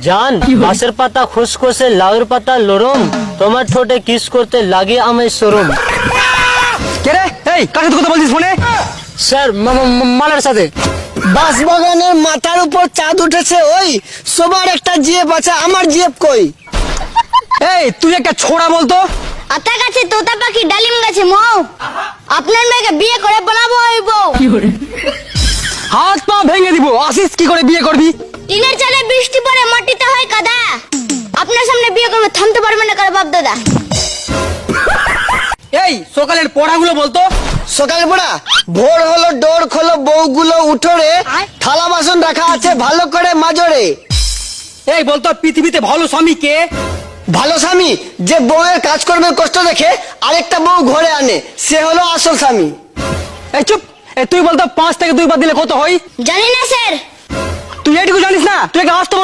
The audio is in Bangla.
জান বাঁশের পাতা খুসখুসে লাউয়ের পাতা লরম, তোমার ঠোঁটে কিস করতে লাগে আমায় শরম। কে রে? এই কার সাথে কথা বলছিস ফোনে? স্যার মালার সাথে। বাঁশবাগানের মাথার উপর চাঁদ উঠেছে, ওই সবার একটা জিএফ আছে, আমার জিএফ কই? এই তুই একটা ছোড়া বলতো। আতা গাছে তোতা পাখি ডালিম গাছে মৌ, আপনার মেয়েকে বিয়ে করে বানাবো ওই বউ। হাত পা ভেঙে দিব, আসিস কি করে বিয়ে করবি? টিনের চালে বৃষ্টি পড়ে মাটিতে হয় কাদা, আপনার সামনে বিয়ে করবে থামতে পারবে না কার বাপ দাদা। এই সকালের পড়াগুলো বলতো। সকালে পড়া, ভোর হলো ডোর খোলো বউগুলো উঠোরে, থালা বাসন রাখা আছে ভালো করে মাজরে। এই বলতো পৃথিবীতে ভালো স্বামী কে? ভালো স্বামী যে বউয়ের কাজকর্মের কষ্ট দেখে আরেকটা বউ ঘরে আনে, সে হলো আসল স্বামী। এই চুপ। এই তুই বলতো 5 থেকে 2 বাদ দিলে কত হয়? জানি না স্যার। তুই এইটুকু জানিস না? তুই একটা আসতে বড়